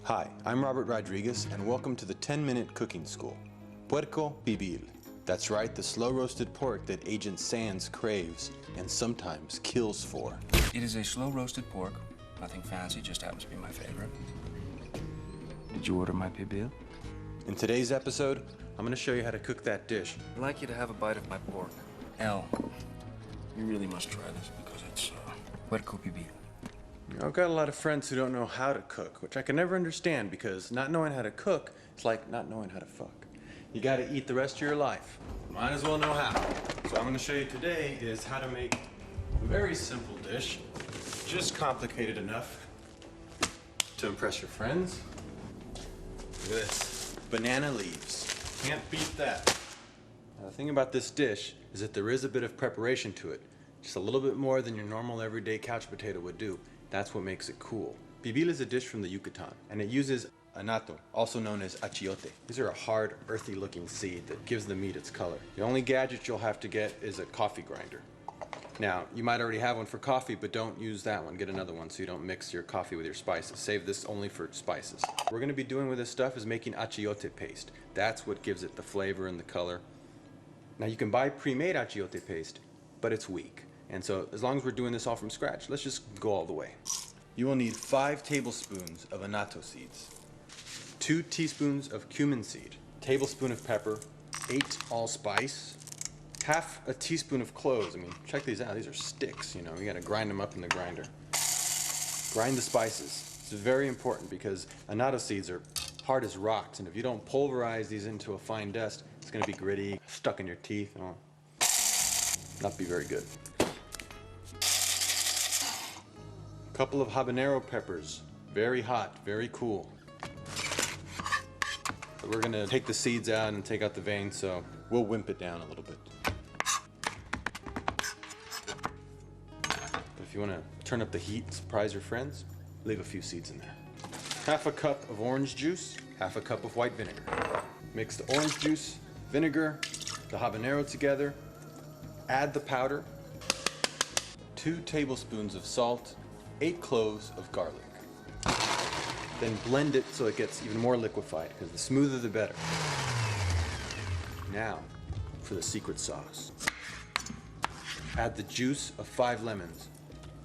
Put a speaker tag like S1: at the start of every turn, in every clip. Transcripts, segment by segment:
S1: Hi, I'm Robert Rodríguez, and welcome to the 10-Minute Cooking School. Puerco Pilbil. That's right, the slow-roasted pork that Agent Sands craves and sometimes kills for.
S2: It is a slow-roasted pork. Nothing fancy, just happens to be my favorite. Did you order my Pibil?
S1: In today's episode, I'm going to show you how to cook that dish.
S2: I'd like you to have a bite of my pork. Elle, you really must try this because it's Puerco Pilbil.
S1: I've got a lot of friends who don't know how to cook, which I can never understand because not knowing how to cook is like not knowing how to fuck. You gotta eat the rest of your life. Might as well know how. So I'm gonna show you today is how to make a very simple dish, just complicated enough to impress your friends. Look at this, banana leaves. Can't beat that. Now, the thing about this dish is that there is a bit of preparation to it, just a little bit more than your normal everyday couch potato would do. That's what makes it cool. Pibil is a dish from the Yucatán, and it uses anato, also known as achiote. These are a hard, earthy looking seed that gives the meat its color. The only gadget you'll have to get is a coffee grinder. Now, you might already have one for coffee, but don't use that one. Get another one so you don't mix your coffee with your spices. Save this only for spices. What we're gonna be doing with this stuff is making achiote paste. That's what gives it the flavor and the color. Now, you can buy pre-made achiote paste, but it's weak. And so, as long as we're doing this all from scratch, let's just go all the way. You will need 5 tablespoons of anato seeds, 2 teaspoons of cumin seed, a tablespoon of pepper, 8 allspice, half a teaspoon of cloves. I mean, check these out. These are sticks, you know. You gotta grind them up in the grinder. Grind the spices. It's very important because anato seeds are hard as rocks, and if you don't pulverize these into a fine dust, it's gonna be gritty, stuck in your teeth, and not be very good. Couple of habanero peppers, very hot, very cool. But we're gonna take the seeds out and take out the veins, so we'll wimp it down a little bit. But if you wanna turn up the heat and surprise your friends, leave a few seeds in there. Half a cup of orange juice, half a cup of white vinegar. Mix the orange juice, vinegar, the habanero together, add the powder, 2 tablespoons of salt, 8 cloves of garlic. Then blend it so it gets even more liquefied, because the smoother the better. Now, for the secret sauce. Add the juice of 5 lemons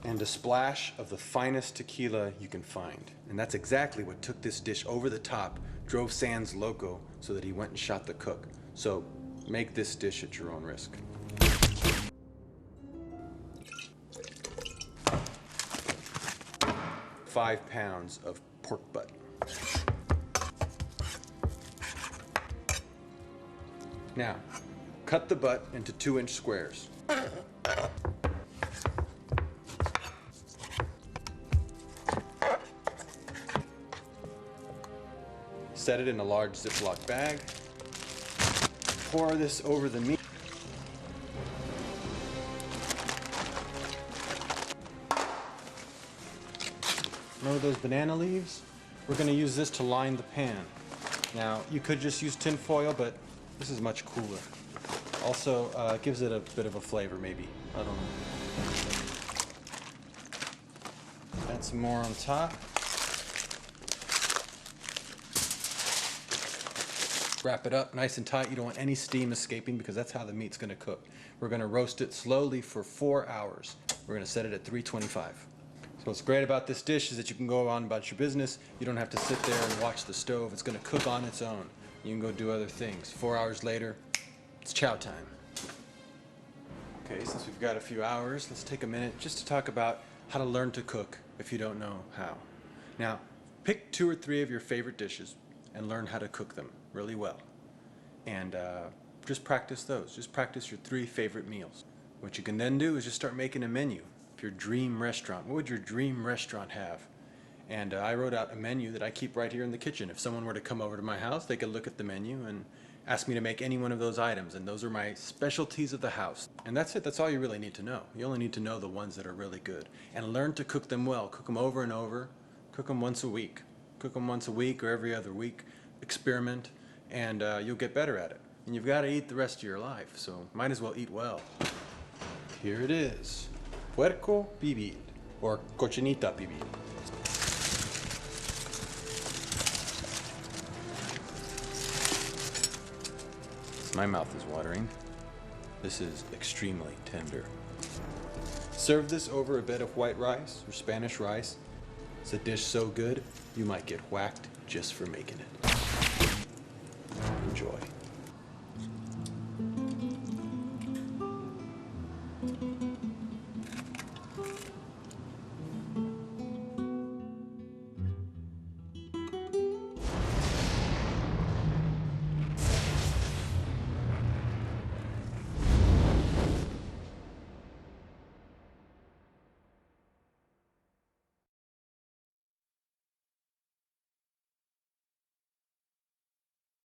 S1: and a splash of the finest tequila you can find. And that's exactly what took this dish over the top, drove Sands loco so that he went and shot the cook. So make this dish at your own risk. Five pounds of pork butt. Now, cut the butt into 2-inch squares. Set it in a large Ziploc bag. Pour this over the meat. Remember those banana leaves? We're going to use this to line the pan. Now, you could just use tin foil, but this is much cooler. Also, it gives it a bit of a flavor, maybe. I don't know. Add some more on top. Wrap it up nice and tight. You don't want any steam escaping because that's how the meat's going to cook. We're going to roast it slowly for 4 hours. We're going to set it at 325. So what's great about this dish is that you can go on about your business. You don't have to sit there and watch the stove. It's going to cook on its own. You can go do other things. 4 hours later, it's chow time. Okay, since we've got a few hours, let's take a minute just to talk about how to learn to cook if you don't know how. Now, pick 2 or 3 of your favorite dishes and learn how to cook them really well. And just practice those. Just practice your 3 favorite meals. What you can then do is just start making a menu. Your dream restaurant. What would your dream restaurant have? And I wrote out a menu that I keep right here in the kitchen. If someone were to come over to my house, they could look at the menu and ask me to make any one of those items. And those are my specialties of the house. And that's it. That's all you really need to know. You only need to know the ones that are really good. And learn to cook them well. Cook them over and over. Cook them once a week. Cook them once a week or every other week. Experiment, and you'll get better at it. And you've got to eat the rest of your life, so might as well eat well. Here it is. Puerco Pilbil, or Cochinita Pibil. My mouth is watering. This is extremely tender. Serve this over a bed of white rice or Spanish rice. It's a dish so good, you might get whacked just for making it. Enjoy.